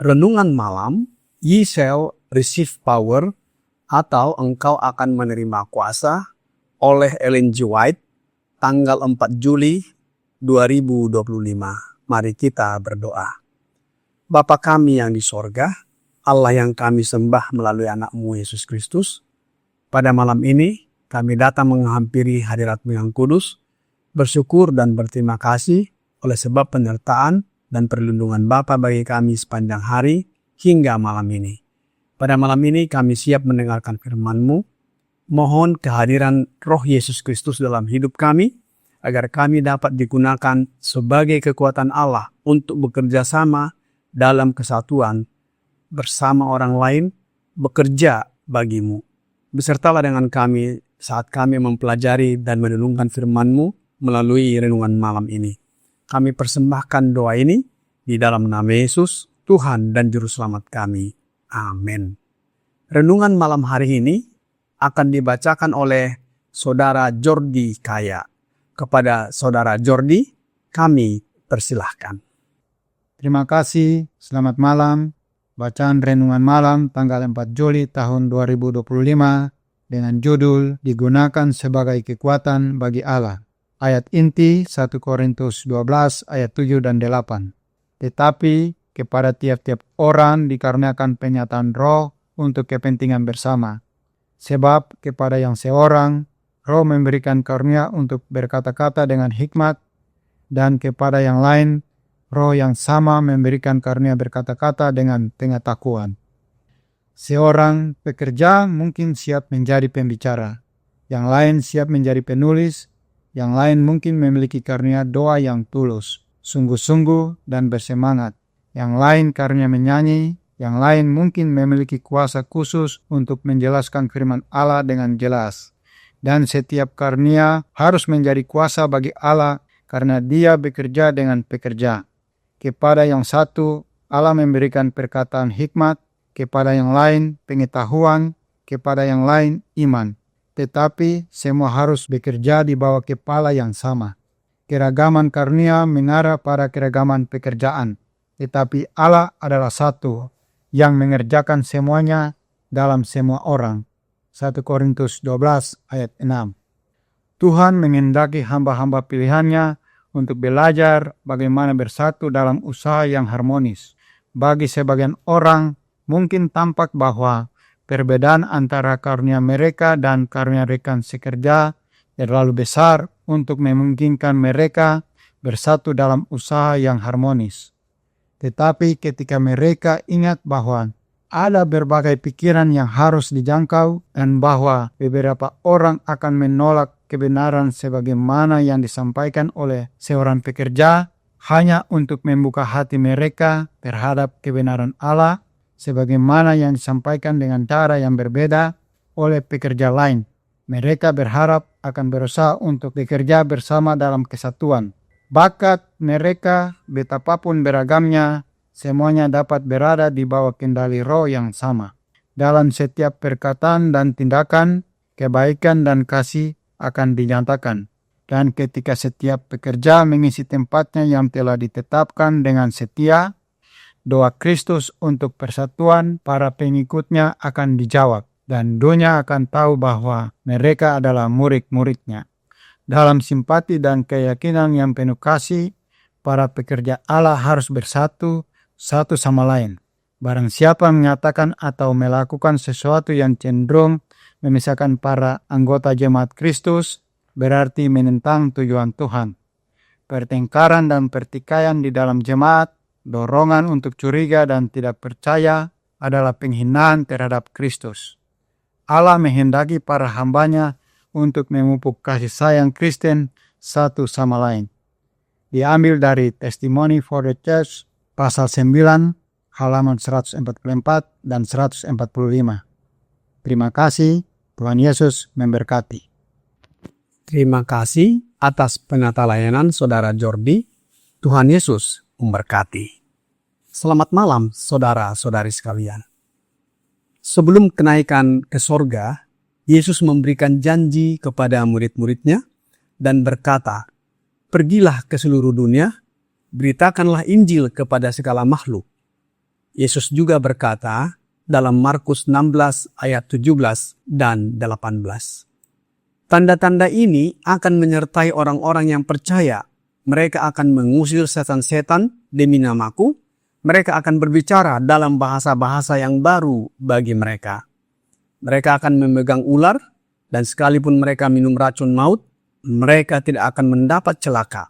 Renungan malam, Ye shall receive power, atau engkau akan menerima kuasa, oleh Ellen G. White, tanggal 4 Juli 2025. Mari kita berdoa. Bapa kami yang di sorga, Allah yang kami sembah melalui anak-Mu Yesus Kristus, pada malam ini kami datang menghampiri hadirat-Mu yang kudus, bersyukur dan berterima kasih oleh sebab penyertaan dan perlindungan Bapa bagi kami sepanjang hari hingga malam ini. Pada malam ini kami siap mendengarkan firman-Mu. Mohon kehadiran Roh Yesus Kristus dalam hidup kami, agar kami dapat digunakan sebagai kekuatan Allah untuk bekerja sama dalam kesatuan bersama orang lain, bekerja bagi-Mu. Besertalah dengan kami saat kami mempelajari dan merenungkan firman-Mu melalui renungan malam ini. Kami persembahkan doa ini di dalam nama Yesus, Tuhan dan Juru Selamat kami. Amin. Renungan malam hari ini akan dibacakan oleh Saudara Jordi Kaya. Kepada Saudara Jordi, kami persilahkan. Terima kasih, selamat malam. Bacaan renungan malam tanggal 4 Juli tahun 2025 dengan judul Digunakan sebagai kekuatan bagi Allah. Ayat inti 1 Korintus 12 ayat 7 dan 8. Tetapi kepada tiap-tiap orang dikarenakan penyataan roh untuk kepentingan bersama. Sebab kepada yang seorang, roh memberikan karunia untuk berkata-kata dengan hikmat, dan kepada yang lain, roh yang sama memberikan karunia berkata-kata dengan pengetahuan. Seorang pekerja mungkin siap menjadi pembicara, yang lain siap menjadi penulis, yang lain mungkin memiliki karunia doa yang tulus, sungguh-sungguh dan bersemangat. Yang lain karunia menyanyi, yang lain mungkin memiliki kuasa khusus untuk menjelaskan firman Allah dengan jelas. Dan setiap karunia harus menjadi kuasa bagi Allah karena Dia bekerja dengan pekerja. Kepada yang satu, Allah memberikan perkataan hikmat, kepada yang lain pengetahuan, kepada yang lain iman. Tetapi semua harus bekerja di bawah kepala yang sama. Keragaman karunia mengarah pada keragaman pekerjaan, tetapi Allah adalah satu yang mengerjakan semuanya dalam semua orang. 1 Korintus 12 ayat 6. Tuhan mengendaki hamba-hamba pilihannya untuk belajar bagaimana bersatu dalam usaha yang harmonis. Bagi sebagian orang, mungkin tampak bahwa perbedaan antara karunia mereka dan karunia rekan sekerja terlalu besar untuk memungkinkan mereka bersatu dalam usaha yang harmonis. Tetapi ketika mereka ingat bahwa ada berbagai pikiran yang harus dijangkau dan bahwa beberapa orang akan menolak kebenaran sebagaimana yang disampaikan oleh seorang pekerja hanya untuk membuka hati mereka terhadap kebenaran Allah, sebagaimana yang disampaikan dengan cara yang berbeda oleh pekerja lain. Mereka berharap akan berusaha untuk bekerja bersama dalam kesatuan. Bakat mereka, betapapun beragamnya, semuanya dapat berada di bawah kendali roh yang sama. Dalam setiap perkataan dan tindakan, kebaikan dan kasih akan dinyatakan. Dan ketika setiap pekerja mengisi tempatnya yang telah ditetapkan dengan setia, doa Kristus untuk persatuan para pengikutnya akan dijawab. dan dunia akan tahu bahwa mereka adalah murid-muridnya. Dalam simpati dan keyakinan yang penuh kasih, para pekerja Allah harus bersatu satu sama lain. Barang siapa menyatakan atau melakukan sesuatu yang cenderung memisahkan para anggota jemaat Kristus, berarti menentang tujuan Tuhan. Pertengkaran dan pertikaian di dalam jemaat, dorongan untuk curiga dan tidak percaya adalah penghinaan terhadap Kristus. Allah menghendaki para hambanya untuk memupuk kasih sayang Kristen satu sama lain. Diambil dari Testimony for the Church, pasal 9, halaman 144 dan 145. Terima kasih, Tuhan Yesus memberkati. Terima kasih atas penata layanan Saudara Jordi. Tuhan Yesus memberkati. Selamat malam saudara-saudari sekalian. Sebelum kenaikan ke sorga, Yesus memberikan janji kepada murid-muridnya dan berkata, "Pergilah ke seluruh dunia, beritakanlah Injil kepada segala makhluk." Yesus juga berkata dalam Markus 16 ayat 17 dan 18. Tanda-tanda ini akan menyertai orang-orang yang percaya. Mereka akan mengusir setan-setan demi namaku. Mereka akan berbicara dalam bahasa-bahasa yang baru bagi mereka. Mereka akan memegang ular, dan sekalipun mereka minum racun maut, mereka tidak akan mendapat celaka.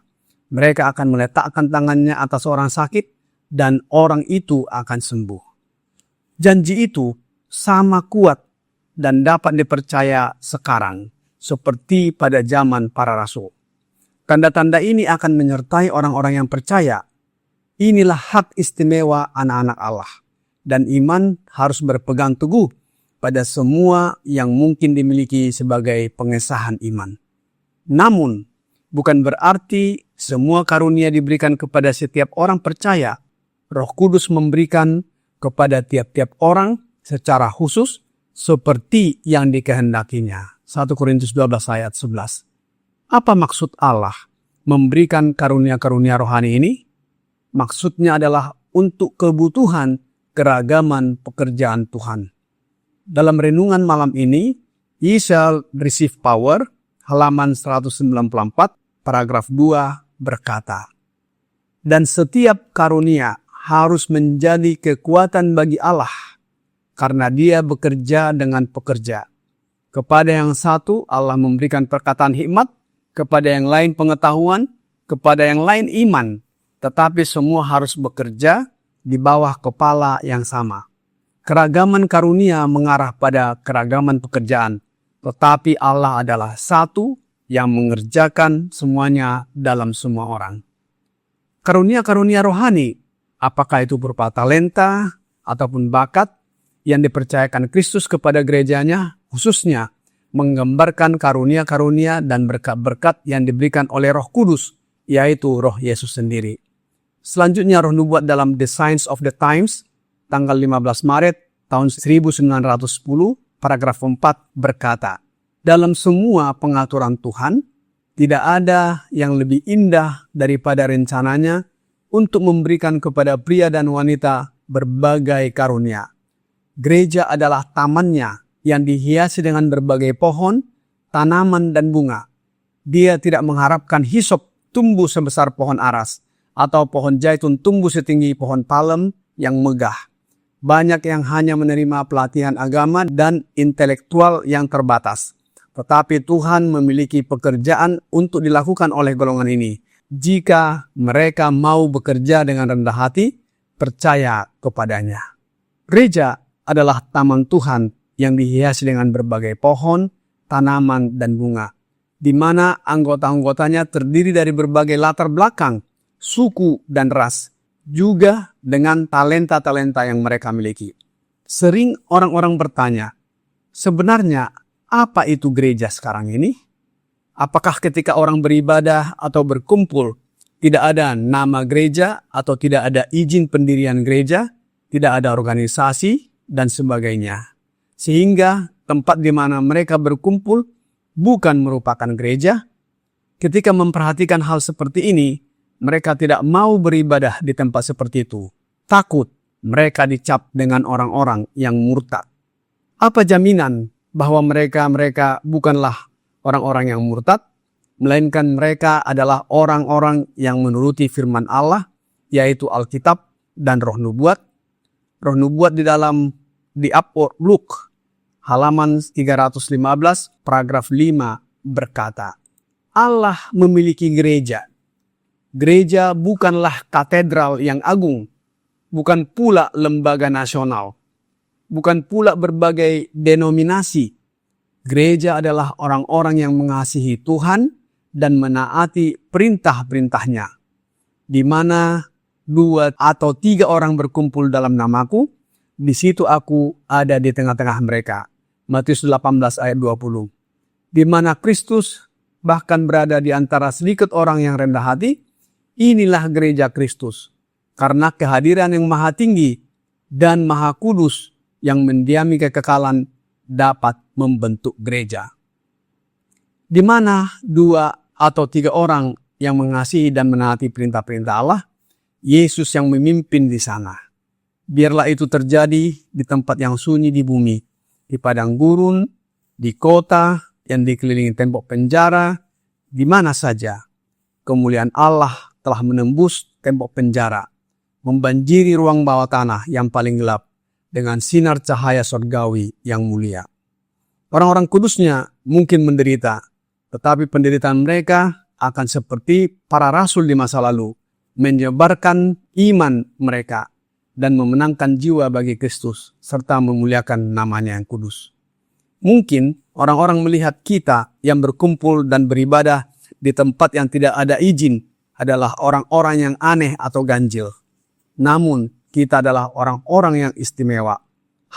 Mereka akan meletakkan tangannya atas orang sakit, dan orang itu akan sembuh. Janji itu sama kuat dan dapat dipercaya sekarang, seperti pada zaman para rasul. Tanda-tanda ini akan menyertai orang-orang yang percaya. Inilah hak istimewa anak-anak Allah, dan iman harus berpegang teguh pada semua yang mungkin dimiliki sebagai pengesahan iman. Namun, bukan berarti semua karunia diberikan kepada setiap orang percaya. Roh Kudus memberikan kepada tiap-tiap orang secara khusus seperti yang dikehendakinya. 1 Korintus 12 ayat 11. Apa maksud Allah memberikan karunia-karunia rohani ini? Maksudnya adalah untuk kebutuhan keragaman pekerjaan Tuhan. Dalam renungan malam ini, Ye shall receive power, halaman 194, paragraf 2 berkata, "Dan setiap karunia harus menjadi kekuatan bagi Allah, karena Dia bekerja dengan pekerja. Kepada yang satu, Allah memberikan perkataan hikmat, kepada yang lain pengetahuan, kepada yang lain iman, tetapi semua harus bekerja di bawah kepala yang sama. Keragaman karunia mengarah pada keragaman pekerjaan, tetapi Allah adalah satu yang mengerjakan semuanya dalam semua orang." Karunia-karunia rohani, apakah itu berupa talenta ataupun bakat yang dipercayakan Kristus kepada gerejanya, khususnya menggambarkan karunia-karunia dan berkat-berkat yang diberikan oleh Roh Kudus, yaitu Roh Yesus sendiri. Selanjutnya Roh Nubuat dalam The Signs of the Times, tanggal 15 Maret tahun 1910, paragraf 4 berkata, "Dalam semua pengaturan Tuhan, tidak ada yang lebih indah daripada rencananya untuk memberikan kepada pria dan wanita berbagai karunia. Gereja adalah tamannya yang dihiasi dengan berbagai pohon, tanaman, dan bunga. Dia tidak mengharapkan hisop tumbuh sebesar pohon aras, atau pohon zaitun tumbuh setinggi pohon palem yang megah. Banyak yang hanya menerima pelatihan agama dan intelektual yang terbatas. Tetapi Tuhan memiliki pekerjaan untuk dilakukan oleh golongan ini, jika mereka mau bekerja dengan rendah hati, percaya kepadanya." Gereja adalah taman Tuhan yang dihiasi dengan berbagai pohon, tanaman, dan bunga, di mana anggota-anggotanya terdiri dari berbagai latar belakang, suku, dan ras, juga dengan talenta-talenta yang mereka miliki. Sering orang-orang bertanya, sebenarnya apa itu gereja sekarang ini? Apakah ketika orang beribadah atau berkumpul, tidak ada nama gereja atau tidak ada izin pendirian gereja, tidak ada organisasi, dan sebagainya. Sehingga tempat di mana mereka berkumpul bukan merupakan gereja? Ketika memperhatikan hal seperti ini, mereka tidak mau beribadah di tempat seperti itu. Takut mereka dicap dengan orang-orang yang murtad. Apa jaminan bahwa mereka bukanlah orang-orang yang murtad, melainkan mereka adalah orang-orang yang menuruti firman Allah, yaitu Alkitab dan roh nubuat. Roh nubuat di Luke halaman 315 paragraf 5 berkata, Allah memiliki gereja. Gereja bukanlah katedral yang agung, bukan pula lembaga nasional, bukan pula berbagai denominasi. Gereja adalah orang-orang yang mengasihi Tuhan dan menaati perintah-perintahnya. Di mana 2 atau 3 orang berkumpul dalam namaku, di situ aku ada di tengah-tengah mereka. Matius 18 ayat 20. Di mana Kristus bahkan berada di antara sedikit orang yang rendah hati, inilah gereja Kristus. Karena kehadiran yang maha tinggi dan maha kudus yang mendiami kekekalan dapat membentuk gereja. Di mana 2 atau 3 orang yang mengasihi dan menaati perintah-perintah Allah, Yesus yang memimpin di sana. Biarlah itu terjadi di tempat yang sunyi di bumi, di padang gurun, di kota yang dikelilingi tembok penjara, di mana saja. Kemuliaan Allah telah menembus tembok penjara, membanjiri ruang bawah tanah yang paling gelap dengan sinar cahaya surgawi yang mulia. Orang-orang kudusnya mungkin menderita, tetapi penderitaan mereka akan seperti para rasul di masa lalu, menyebarkan iman mereka dan memenangkan jiwa bagi Kristus, serta memuliakan namanya yang kudus. Mungkin orang-orang melihat kita yang berkumpul dan beribadah di tempat yang tidak ada izin adalah orang-orang yang aneh atau ganjil. Namun, kita adalah orang-orang yang istimewa.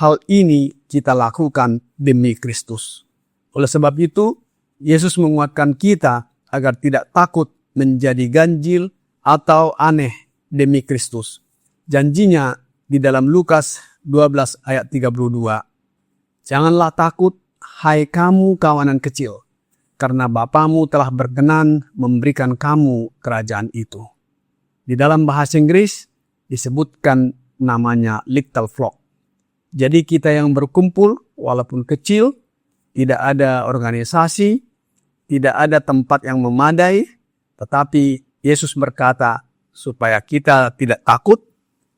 Hal ini kita lakukan demi Kristus. Oleh sebab itu, Yesus menguatkan kita agar tidak takut menjadi ganjil atau aneh demi Kristus. Janjinya di dalam Lukas 12 ayat 32. Janganlah takut, hai kamu kawanan kecil, karena Bapamu telah berkenan memberikan kamu kerajaan itu. Di dalam bahasa Inggris disebutkan namanya little flock. Jadi kita yang berkumpul walaupun kecil, tidak ada organisasi, tidak ada tempat yang memadai, tetapi Yesus berkata supaya kita tidak takut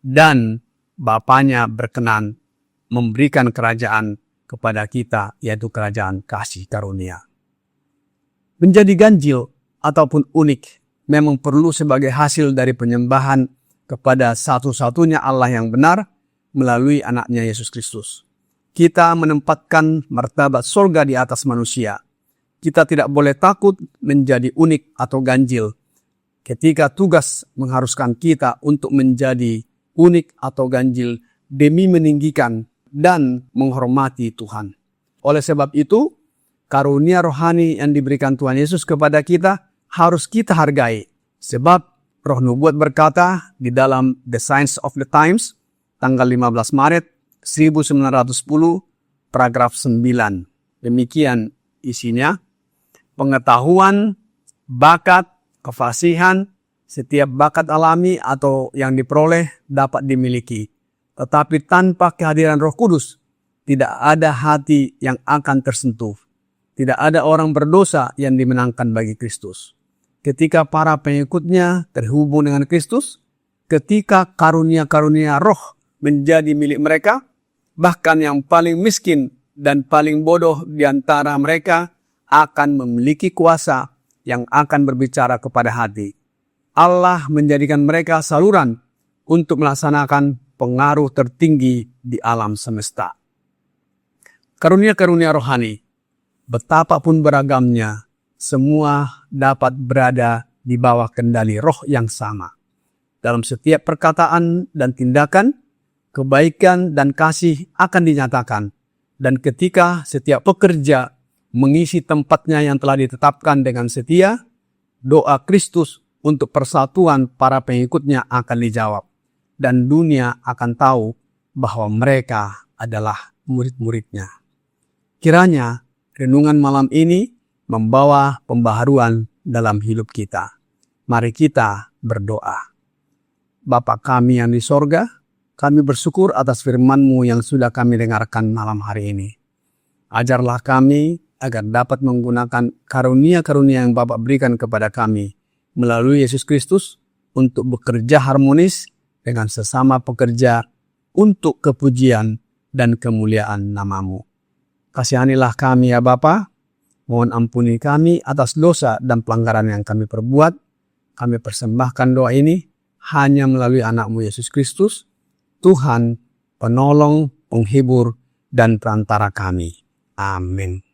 dan Bapanya berkenan memberikan kerajaan kepada kita, yaitu kerajaan kasih karunia. Menjadi ganjil ataupun unik memang perlu sebagai hasil dari penyembahan kepada satu-satunya Allah yang benar melalui anaknya Yesus Kristus. Kita menempatkan martabat surga di atas manusia. Kita tidak boleh takut menjadi unik atau ganjil ketika tugas mengharuskan kita untuk menjadi unik atau ganjil demi meninggikan dan menghormati Tuhan. Oleh sebab itu, karunia rohani yang diberikan Tuhan Yesus kepada kita harus kita hargai. Sebab roh nubuat berkata di dalam The Signs of the Times, tanggal 15 Maret 1910, paragraf 9. Demikian isinya. Pengetahuan, bakat, kefasihan, setiap bakat alami atau yang diperoleh dapat dimiliki. Tetapi tanpa kehadiran Roh Kudus, tidak ada hati yang akan tersentuh. Tidak ada orang berdosa yang dimenangkan bagi Kristus. Ketika para pengikutnya terhubung dengan Kristus, ketika karunia-karunia roh menjadi milik mereka, bahkan yang paling miskin dan paling bodoh di antara mereka akan memiliki kuasa yang akan berbicara kepada hati. Allah menjadikan mereka saluran untuk melaksanakan pengaruh tertinggi di alam semesta. Karunia-karunia rohani, betapapun beragamnya, semua dapat berada di bawah kendali roh yang sama. Dalam setiap perkataan dan tindakan, kebaikan dan kasih akan dinyatakan. Dan ketika setiap pekerja mengisi tempatnya yang telah ditetapkan dengan setia, doa Kristus untuk persatuan para pengikutnya akan dijawab. Dan dunia akan tahu bahwa mereka adalah murid-muridnya. Kiranya renungan malam ini membawa pembaharuan dalam hidup kita. Mari kita berdoa. Bapa kami yang di sorga, kami bersyukur atas firman-Mu yang sudah kami dengarkan malam hari ini. Ajarlah kami agar dapat menggunakan karunia-karunia yang Bapa berikan kepada kami melalui Yesus Kristus untuk bekerja harmonis dengan sesama pekerja untuk kepujian dan kemuliaan nama-Mu. Kasihanilah kami ya Bapa, mohon ampuni kami atas dosa dan pelanggaran yang kami perbuat. Kami persembahkan doa ini hanya melalui anak-Mu Yesus Kristus, Tuhan, penolong, penghibur, dan perantara kami. Amin.